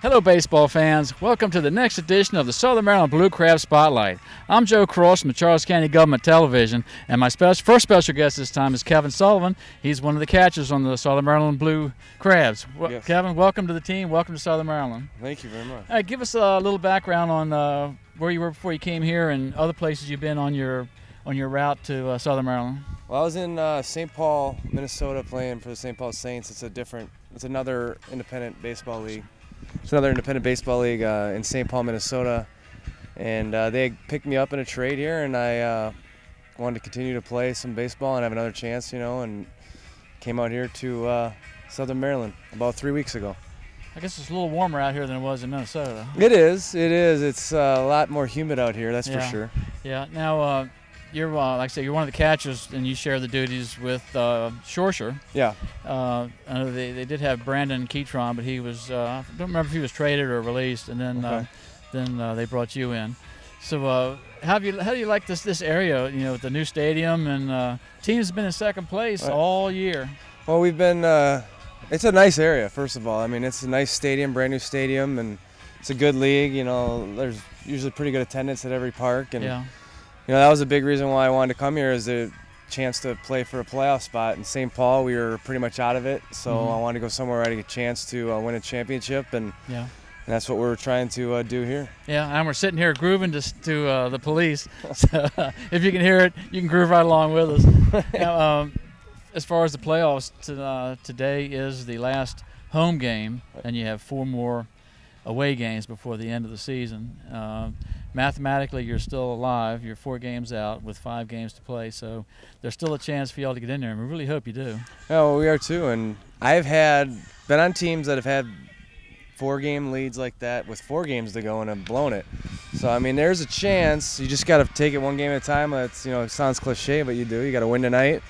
Hello, baseball fans. Welcome to the next edition of the Southern Maryland Blue Crab Spotlight. I'm Joe Cross from the Charles County Government Television, and my first special guest this time is Kevin Sullivan. He's one of the catchers on the Southern Maryland Blue Crabs. Yes. Kevin, welcome to the team. Welcome to Southern Maryland. Thank you very much. Give us a little background on where you were before you came here and other places you've been on your route to Southern Maryland. Well, I was in St. Paul, Minnesota, playing for the St. Paul Saints. It's another independent baseball league. It's another independent baseball league in St. Paul, Minnesota, and they picked me up in a trade here, and I wanted to continue to play some baseball and have another chance, and came out here to Southern Maryland about 3 weeks ago. I guess it's a little warmer out here than it was in Minnesota. It is. It's a lot more humid out here, that's for sure. Yeah. Now, you're like I said, you're one of the catchers, and you share the duties with Shorsher. Yeah. I know they did have Brandon Keatron, but he was I don't remember if he was traded or released, and then they brought you in. So how do you like this area? With the new stadium, and team's been in second place all year. Well, we've been. It's a nice area, first of all. I mean, it's a nice stadium, brand new stadium, and it's a good league. There's usually pretty good attendance at every park, and that was a big reason why I wanted to come here, is the chance to play for a playoff spot. In St. Paul, we were pretty much out of it, so I wanted to go somewhere where I had a chance to win a championship, and that's what we're trying to do here. Yeah, and we're sitting here grooving to the Police. So if you can hear it, you can groove right along with us. Now, as far as the playoffs, today is the last home game, and you have 4 more away games before the end of the season. Mathematically, you're still alive. You're 4 games out with 5 games to play, so there's still a chance for y'all to get in there, and we really hope you do. Oh, we are too, and I've been on teams that have had 4-game leads like that with 4 games to go and have blown it. So, I mean, there's a chance. You just got to take it one game at a time. It sounds cliche, but you do. You got to win tonight.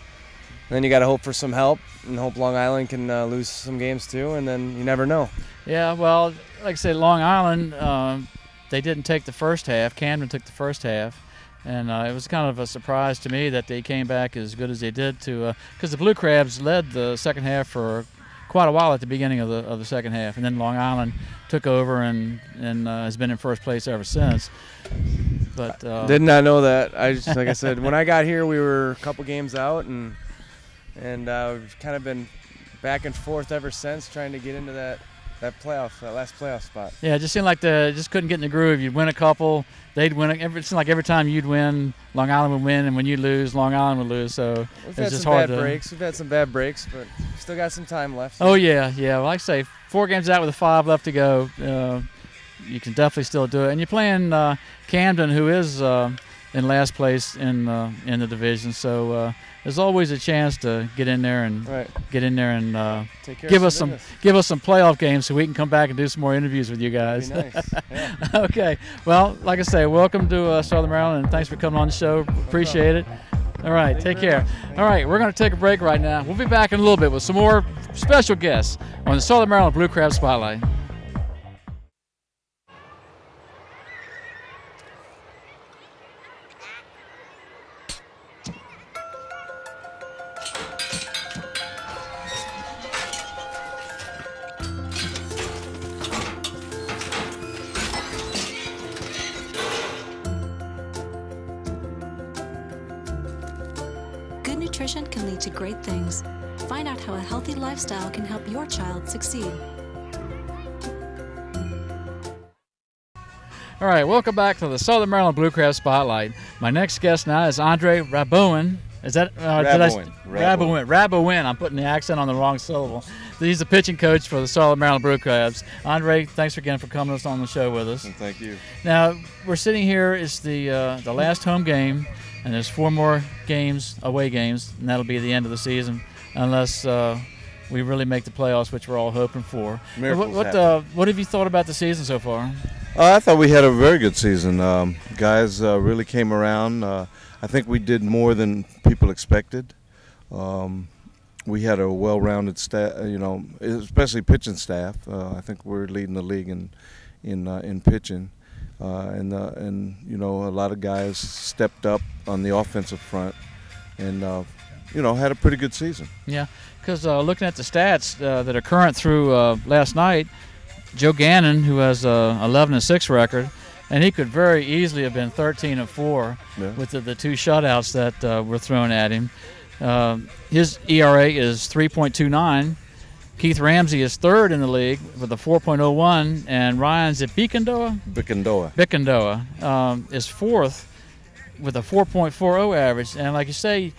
And then you got to hope for some help, and hope Long Island can lose some games too, and then you never know. Yeah, well, like I say, Long Island, they didn't take the first half. Camden took the first half, and it was kind of a surprise to me that they came back as good as they did because the Blue Crabs led the second half for quite a while at the beginning of the second half, and then Long Island took over and has been in first place ever since. But did not know that. Like I said, when I got here, we were a couple games out, and we've kind of been back and forth ever since, trying to get into that last playoff spot. Yeah, it just seemed like they just couldn't get in the groove. You'd win a couple, they'd win. It seemed like every time you'd win, Long Island would win, and when you lose, Long Island would lose. So We've it's had just some hard bad to. breaks. We've had some bad breaks, but still got some time left. Oh yeah. Well, like I say, 4 games out with 5 left to go. You can definitely still do it, and you're playing Camden, who is in last place in the division. So there's always a chance to get in there and give us some playoff games so we can come back and do some more interviews with you guys. That'd be nice. Yeah. Okay. Well, like I say, welcome to Southern Maryland, and thanks for coming on the show. Appreciate it. All right, take care. All right, we're going to take a break right now. We'll be back in a little bit with some more special guests on the Southern Maryland Blue Crab Spotlight. Good nutrition can lead to great things. Find out how a healthy lifestyle can help your child succeed. All right, welcome back to the Southern Maryland Blue Crab Spotlight. My next guest now is Andre Rabouin. Is that Rabouin? I'm putting the accent on the wrong syllable. He's the pitching coach for the Southern Maryland Blue Crabs. Andre, thanks again for coming on the show with us. Thank you. Now we're sitting here. It's the last home game, and there's 4 more games, away games, and that'll be the end of the season, unless we really make the playoffs, which we're all hoping for. What have you thought about the season so far? I thought we had a very good season. Guys really came around. I think we did more than people expected. We had a well-rounded staff, especially pitching staff. I think we're leading the league in pitching. And a lot of guys stepped up on the offensive front and, had a pretty good season. Yeah, because looking at the stats that are current through last night, Joe Gannon, who has a 11-6 record, and he could very easily have been 13-4 with the 2 shutouts that were thrown at him. His ERA is 3.29. Keith Ramsey is 3rd in the league with a 4.01, and Ryan Bikendoa is 4th with a 4.40 average. And like you say,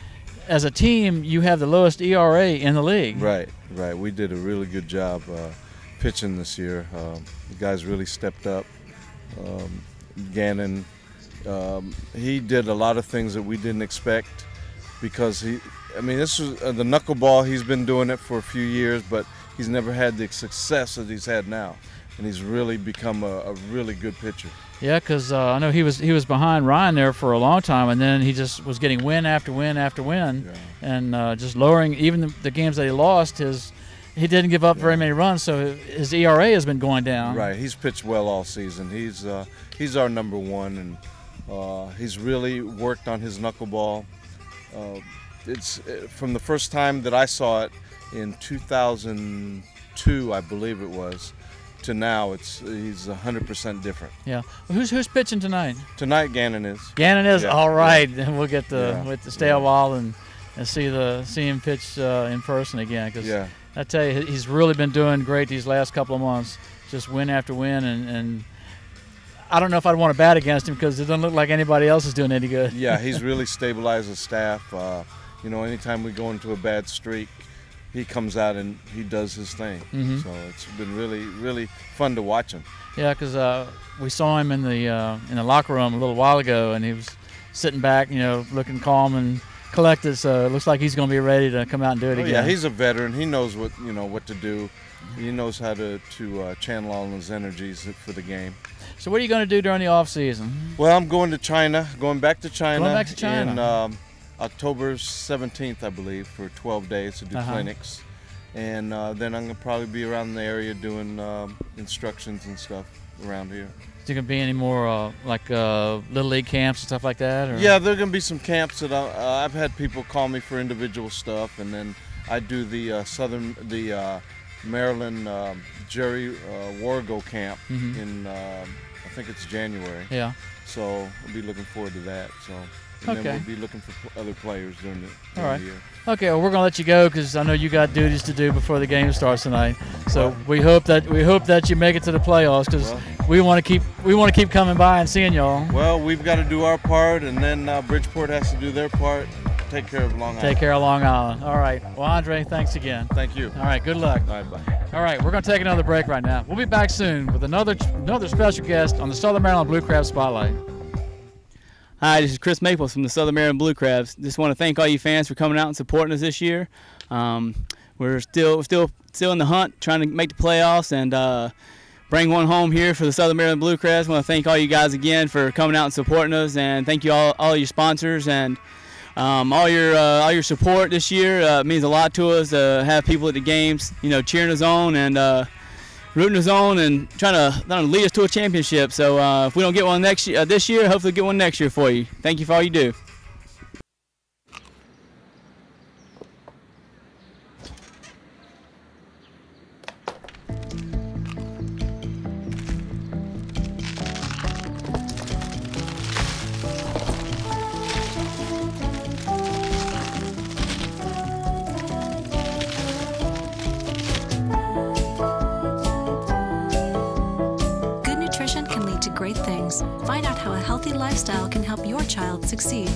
as a team, you have the lowest ERA in the league. Right. We did a really good job pitching this year. The guys really stepped up. Gannon, he did a lot of things that we didn't expect because this was the knuckleball. He's been doing it for a few years, but he's never had the success that he's had now, and he's really become a really good pitcher. Yeah, because I know he was behind Ryan there for a long time, and then he just was getting win after win after win, and just lowering even the games that he lost. He didn't give up very many runs, so his ERA has been going down. Right, he's pitched well all season. He's our number one, and he's really worked on his knuckleball. It's from the first time that I saw it in 2002, I believe it was, to now. He's 100% different. Yeah. Well, who's pitching tonight? Tonight, Gannon is. Gannon is. Yeah. All right, then we'll get to stay a while and see him pitch in person again. Because I tell you, he's really been doing great these last couple of months. Just win after win, and I don't know if I'd want to bat against him because it doesn't look like anybody else is doing any good. Yeah, he's really stabilized the staff. Anytime we go into a bad streak, he comes out and he does his thing. Mm-hmm. So it's been really, really fun to watch him. Yeah, because we saw him in the locker room a little while ago, and he was sitting back, looking calm and collected. So it looks like he's going to be ready to come out and do it again. Yeah, he's a veteran. He knows what to do. He knows how to channel all his energies for the game. So what are you going to do during the off season? Well, I'm going to China. Going back to China. Going back to China. In October 17th, I believe, for 12 days to do clinics. And then I'm going to probably be around the area doing instructions and stuff around here. Is there going to be any more Little League camps and stuff like that? Or? Yeah, there are going to be some camps that I've had people call me for individual stuff, and then I do the Maryland Jerry Wargo camp in, I think it's January. Yeah. So I'll be looking forward to that. And then we'll be looking for other players during the year. Okay, well, we're gonna let you go because I know you got duties to do before the game starts tonight. So we hope that you make it to the playoffs because we want to keep coming by and seeing y'all. Well, we've got to do our part, and then Bridgeport has to do their part. Take care of Long Island. Take care of Long Island. All right. Well, Andre, thanks again. Thank you. All right. Good luck. All right. Bye. All right. We're gonna take another break right now. We'll be back soon with another special guest on the Southern Maryland Blue Crab Spotlight. Hi, this is Chris Maples from the Southern Maryland Blue Crabs. Just want to thank all you fans for coming out and supporting us this year. We're still in the hunt, trying to make the playoffs and bring one home here for the Southern Maryland Blue Crabs. I want to thank all you guys again for coming out and supporting us, and thank you all your sponsors and all your support this year. It means a lot to us to have people at the games, cheering us on and rooting us on and trying to lead us to a championship. So if we don't get one this year, hopefully get one next year for you. Thank you for all you do. Great things. Find out how a healthy lifestyle can help your child succeed.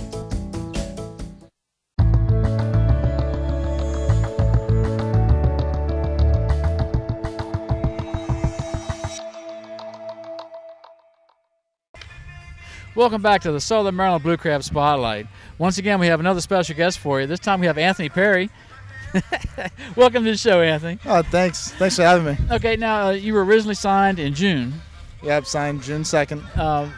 Welcome back to the Southern Maryland Blue Crab Spotlight. Once again, we have another special guest for you. This time we have Anthony Perry. Welcome to the show, Anthony. Oh, thanks. Thanks for having me. Okay, now you were originally signed in June. Yep, signed June 2nd.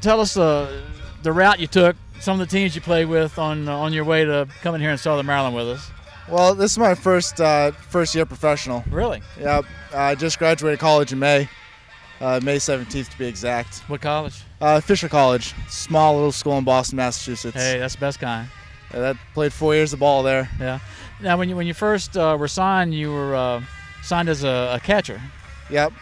Tell us the route you took, some of the teams you played with on your way to coming here in Southern Maryland with us. Well, this is my first year professional. Really? Yep. I just graduated college in May 17th to be exact. What college? Fisher College, small little school in Boston, Massachusetts. Hey, that's the best kind. That played 4 years of ball there. Yeah. Now, when you first were signed, you were signed as a catcher. Yep.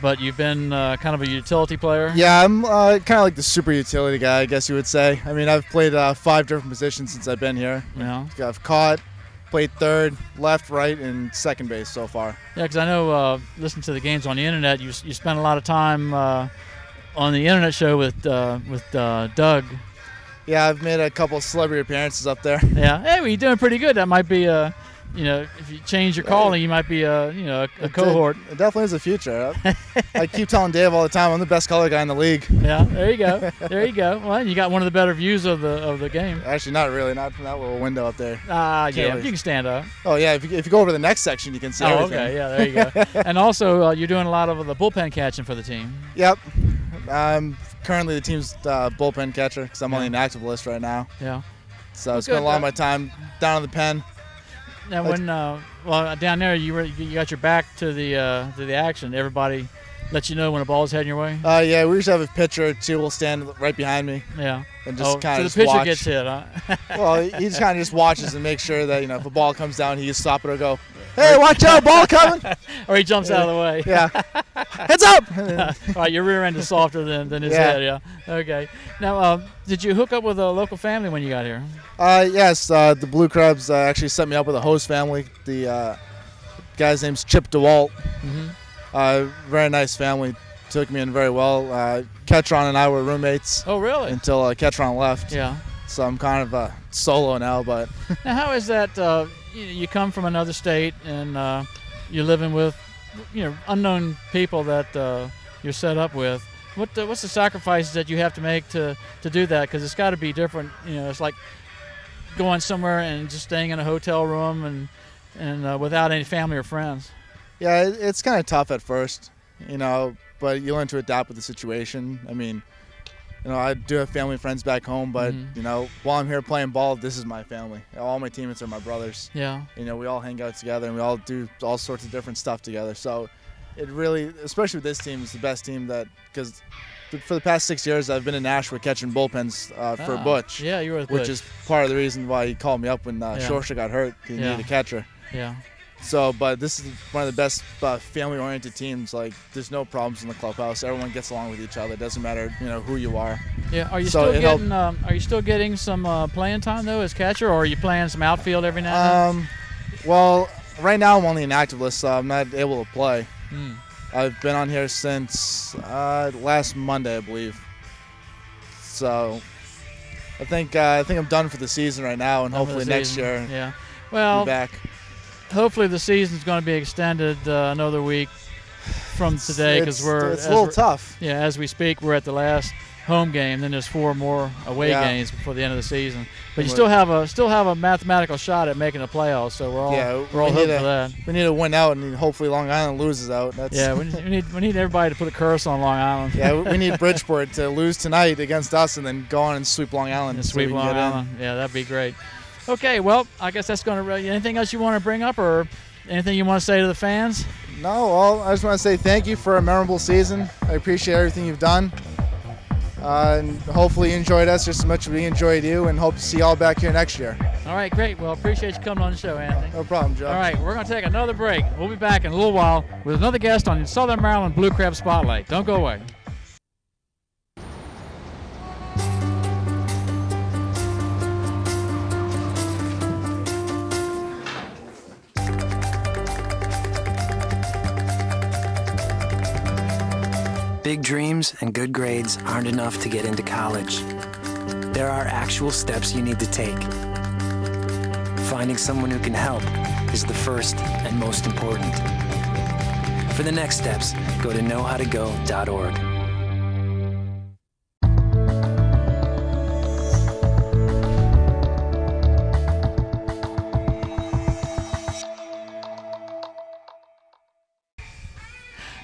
But you've been kind of a utility player? Yeah, I'm kind of like the super utility guy, I guess you would say. I mean, I've played 5 different positions since I've been here. Yeah. I've caught, played third, left, right, and second base so far. Yeah, because I know listening to the games on the internet, you spend a lot of time on the internet show with Doug. Yeah, I've made a couple celebrity appearances up there. Yeah. Hey, well, you're doing pretty good. That might be if you change your calling, you might be a cohort. It definitely is a future. I keep telling Dave all the time I'm the best color guy in the league. Yeah, there you go. There you go. Well, you got one of the better views of the game. Actually, not really. Not from that little window up there. Yeah, you can stand up. Oh yeah, if you go over to the next section, you can see everything. Okay, yeah, there you go. And also, you're doing a lot of the bullpen catching for the team. Yep. I'm currently the team's bullpen catcher because I'm on the inactive list right now. Yeah. So I spend a lot of my time down in the pen. Now, when down there you got your back to the action, everybody lets you know when a ball's heading your way. Yeah, we usually have a pitcher or two will stand right behind me. Yeah. And just so the pitcher watch. gets hit, huh? Well, he just kind of just watches and makes sure that if a ball comes down, he can stop it or go, "Hey, watch out, ball coming!" Or he jumps out of the way. Yeah. Heads up! All right, your rear end is softer than his head. Yeah. Okay. Now, did you hook up with a local family when you got here? Yes. The Blue Crabs actually set me up with a host family. The guy's name's Chip DeWalt. Mm-hmm. Very nice family. Took me in very well. Ketron and I were roommates. Oh, really? Until Ketron left. Yeah. So I'm kind of solo now, but. Now, how is that? You come from another state and you're living with, unknown people that you're set up with. What's the sacrifices that you have to make to do that? Because it's got to be different. It's like going somewhere and just staying in a hotel room and without any family or friends. Yeah, it's kind of tough at first, but you learn to adapt with the situation. I mean, I do have family and friends back home, but, while I'm here playing ball, this is my family. All my teammates are my brothers. Yeah. We all hang out together and we all do all sorts of different stuff together. So it really, especially with this team, is the best team because for the past 6 years, I've been in Nashua catching bullpens for Butch. Yeah, you were with Butch. Which is part of the reason why he called me up when Shorsha got hurt. He needed a catcher. Yeah. So, but this is one of the best family-oriented teams. Like, there's no problems in the clubhouse. Everyone gets along with each other. It doesn't matter, who you are. Yeah. Are you still getting some playing time though as catcher, or are you playing some outfield every now and then? Well, right now I'm on the inactive list, so I'm not able to play. Mm. I've been on here since last Monday, I believe. So, I think I'm done for the season right now, and hopefully next year. Yeah. Well. Be back. Hopefully the season's going to be extended another week from today because it's a little tough. Yeah, as we speak, we're at the last home game. Then there's 4 more away games before the end of the season. But you still have a mathematical shot at making the playoffs. So we're all hoping for that. We need to win out, and hopefully Long Island loses out. We need everybody to put a curse on Long Island. Yeah, we need Bridgeport to lose tonight against us, and then go on and sweep Long Island. And sweep Long Island. Yeah, that'd be great. Okay, well, I guess that's going to. Anything else you want to bring up, or anything you want to say to the fans? No, well, I just want to say thank you for a memorable season. I appreciate everything you've done, and hopefully you enjoyed us just as much as we enjoyed you, and hope to see you all back here next year. All right, great. Well, appreciate you coming on the show, Anthony. No problem, Joe. All right, we're going to take another break. We'll be back in a little while with another guest on the Southern Maryland Blue Crab Spotlight. Don't go away. Big dreams and good grades aren't enough to get into college. There are actual steps you need to take. Finding someone who can help is the first and most important. For the next steps, go to knowhowtogo.org.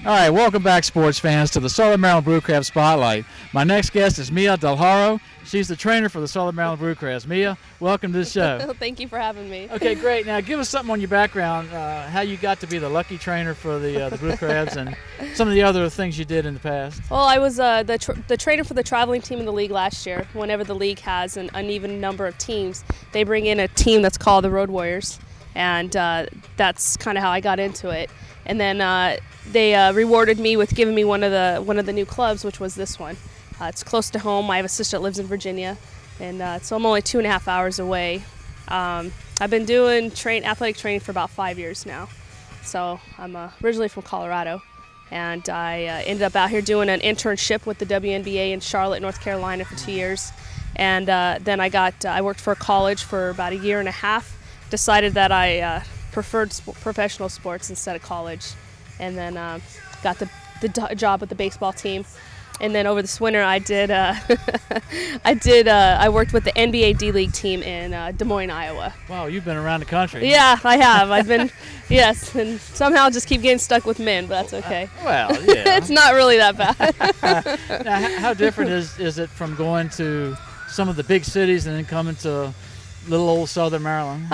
All right, welcome back, sports fans, to the Southern Maryland Blue Crab Spotlight. My next guest is Mia Del Haro. She's the trainer for the Southern Maryland Blue Crabs. Mia, welcome to the show. Thank you for having me. Okay, great. Now, give us something on your background, how you got to be the lucky trainer for the Blue Crabs, and some of the other things you did in the past. Well, I was the trainer for the traveling team in the league last year. Whenever the league has an uneven number of teams, they bring in a team that's called the Road Warriors. and that's kind of how I got into it. And then they rewarded me with giving me one of the new clubs, which was this one. It's close to home. I have a sister that lives in Virginia, and so I'm only 2.5 hours away. I've been doing athletic training for about 5 years now. So I'm originally from Colorado, and I ended up out here doing an internship with the WNBA in Charlotte, North Carolina for 2 years. And then I worked for a college for about 1.5 years, decided that I preferred professional sports instead of college, and then got the job with the baseball team. And then over this winter, I worked with the NBA D-League team in Des Moines, Iowa. Wow, you've been around the country. Yeah, I have. I've been, yes, and somehow just keep getting stuck with men, but that's okay. Well, yeah. It's not really that bad. Now, how different is it from going to some of the big cities and then coming to little old Southern Maryland?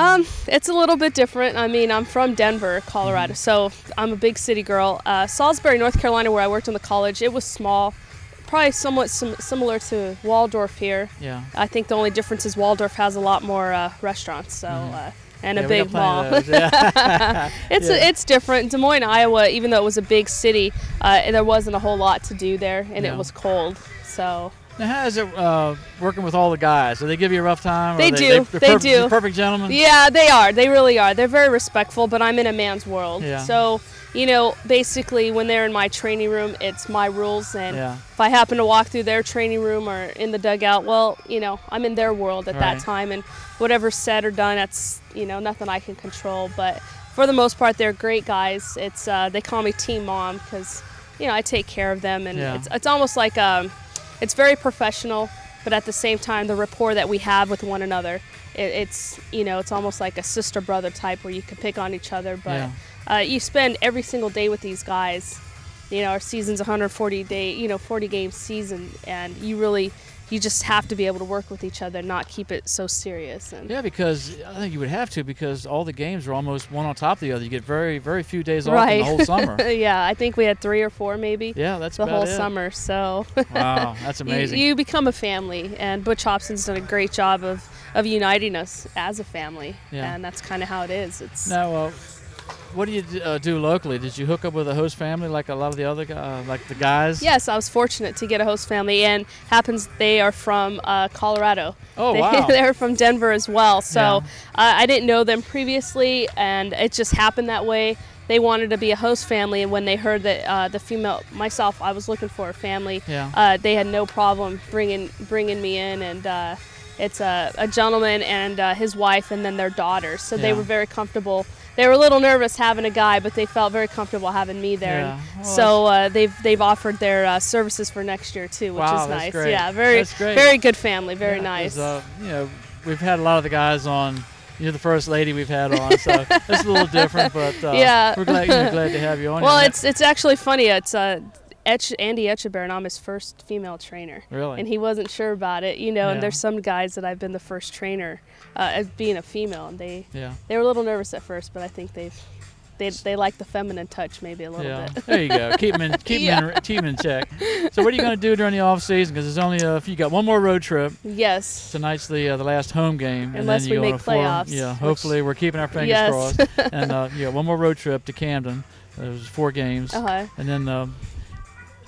It's a little bit different. I mean, I'm from Denver, Colorado, so I'm a big city girl. Salisbury, North Carolina, where I worked in the college, it was small. Probably somewhat similar to Waldorf here. Yeah. I think the only difference is Waldorf has a lot more restaurants, so and a big mall. It's different. Des Moines, Iowa, even though it was a big city, there wasn't a whole lot to do there, and it was cold. So. Now, how is it working with all the guys? Do they give you a rough time? They do. They do. Perfect gentlemen? Yeah, they are. They really are. They're very respectful, but I'm in a man's world. Yeah. So, basically when they're in my training room, it's my rules. And yeah. if I happen to walk through their training room or in the dugout, well, I'm in their world at that time. And whatever's said or done, that's, nothing I can control. But for the most part, they're great guys. It's they call me Team Mom because, I take care of them. And it's almost like it's very professional, but at the same time, the rapport that we have with one another, it's almost like a sister-brother type where you can pick on each other, but you spend every single day with these guys. Our season's 140 40 game season, and you just have to be able to work with each other and not keep it so serious. And yeah, because I think you would have to, because all the games are almost one on top of the other. You get very, very few days off in the whole summer. Yeah, I think we had 3 or 4 maybe. Yeah, that's the about whole summer. So wow, that's amazing. You become a family, and Butch Hobson's done a great job of uniting us as a family, and that's kind of how it is. It's now. What do you do locally? Did you hook up with a host family like a lot of the other like the guys? Yes, I was fortunate to get a host family, and they are from Colorado. Oh, wow. They're from Denver as well. So I didn't know them previously, and it just happened that way. They wanted to be a host family, and when they heard that myself, I was looking for a family, they had no problem bringing me in, and it's a gentleman and his wife and then their daughter. So they were very comfortable. They were a little nervous having a guy, but they felt very comfortable having me there. Yeah. Well, so they've offered their services for next year too, which is nice. Great. Yeah, very good family, very nice. We've had a lot of the guys on. You're the first lady we've had on, so it's a little different, but we're glad to have you on. Well, it's actually funny. It's Andy Etchebarren, I'm his first female trainer. Really? And he wasn't sure about it, and there's some guys that I've been the first trainer as being a female, and they were a little nervous at first, but I think they like the feminine touch maybe a little bit. There you go. Keep them in check. So what are you going to do during the off season? Because there's only you got one more road trip. Yes. Tonight's the last home game, unless and then we make playoffs. Yeah. Hopefully we're keeping our fingers crossed. And one more road trip to Camden. There's 4 games, and then.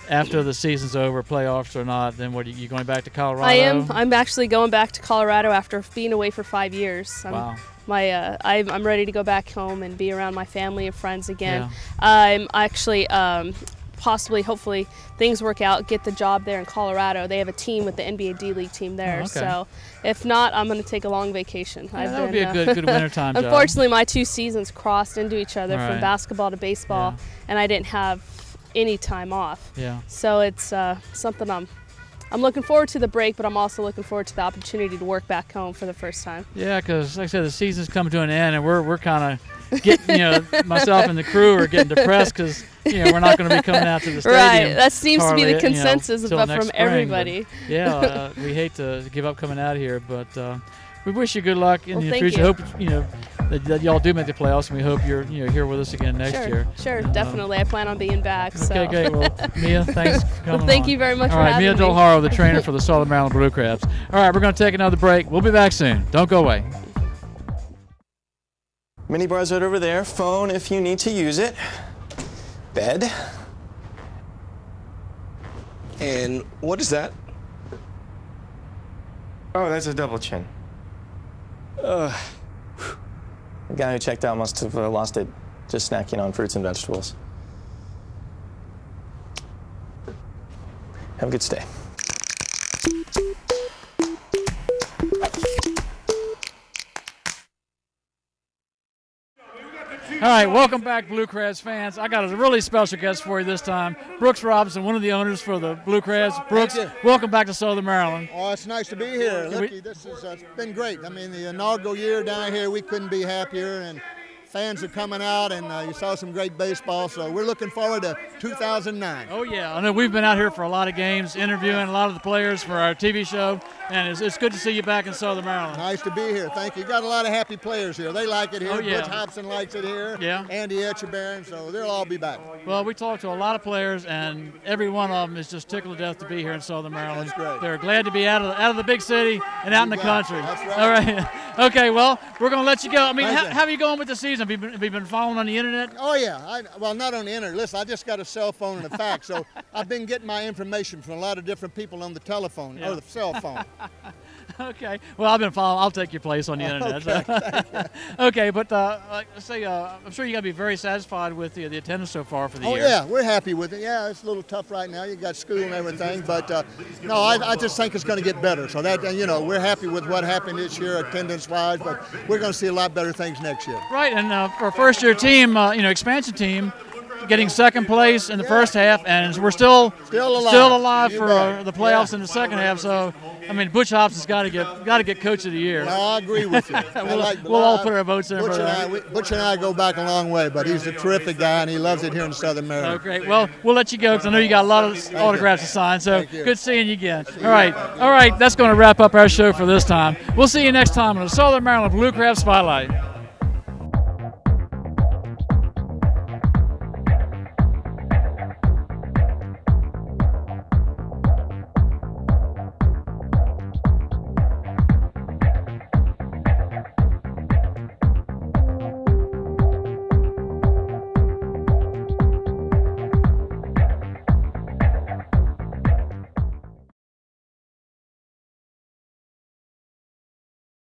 After the season's over, playoffs or not, then what are you going back to Colorado? I am. I'm actually going back to Colorado after being away for 5 years. Wow. I'm ready to go back home and be around my family and friends again. Yeah. I'm actually hopefully things work out, get the job there in Colorado. They have a team with the NBA D-League team there. Oh, okay. So if not, I'm going to take a long vacation. That would be a good wintertime job. Unfortunately, my 2 seasons crossed into each other from basketball to baseball, and I didn't have any time off. Yeah. So it's something I'm looking forward to the break, but I'm also looking forward to the opportunity to work back home for the first time. Yeah, because like I said, the season's coming to an end, and we're kind of getting, myself and the crew are getting depressed because we're not going to be coming out to the stadium. Right. That seems to be the consensus, but from everybody. But, we hate to give up coming out here, but we wish you good luck in the future. You. Hope that y'all do make the playoffs, and we hope you're here with us again next year. Sure, definitely. I plan on being back. Okay, great. Well, Mia, thanks for coming on. Thank you very much for having me. Mia Del Haro, the trainer for the Southern Maryland Blue Crabs. All right, we're going to take another break. We'll be back soon. Don't go away. Mini bar's right over there. Phone if you need to use it. Bed. And what is that? Oh, that's a double chin. The guy who checked out must have lost it just snacking on fruits and vegetables. Have a good stay. All right, welcome back, Blue Crabs fans. I got a really special guest for you this time. Brooks Robinson, one of the owners for the Blue Crabs. Brooks, welcome back to Southern Maryland. Oh, it's nice to be here. Lucky, this has been great. I mean, the inaugural year down here, we couldn't be happier, and fans are coming out, and you saw some great baseball, so we're looking forward to 2009. Oh, yeah. I know we've been out here for a lot of games, interviewing a lot of the players for our TV show, and it's good to see you back in Southern Maryland. Nice to be here. Thank you. Got a lot of happy players here. They like it here. Oh, yeah. Butch Hobson likes it here. Yeah. Andy Etchebarren, so they'll all be back. Well, we talked to a lot of players, and every one of them is just tickled to death to be here in Southern Maryland. That's great. They're glad to be out of the big city and out in the country. That's right. All right. Okay, well, we're going to let you go. I mean, how are you going with the season? Have you been following on the internet? Oh, yeah. Well, not on the internet. Listen, I just got a cell phone and a fax, so I've been getting my information from a lot of different people on the telephone or the cell phone. Okay. Well, I've been following. I'll take your place on the internet. Okay, okay, but I'm sure you got to be very satisfied with the attendance so far for the year. Oh, yeah, we're happy with it. Yeah, it's a little tough right now. You got school and everything, but no, I just think it's going to get better. So that we're happy with what happened this year, attendance-wise, but we're going to see a lot better things next year. Right, and for a first-year team, expansion team, getting second place in the first half, and we're still alive for the playoffs in the second half. So, I mean, Butch Hobson's got to get Coach of the Year. No, I agree with you. we'll all put our votes in. Butch and I go back a long way, but he's a terrific guy, and he loves it here in Southern Maryland. Oh, great. Well, we'll let you go because I know you got a lot of autographs to sign. So good seeing you again. All right. That's going to wrap up our show for this time. We'll see you next time on the Southern Maryland Blue Crab Spotlight.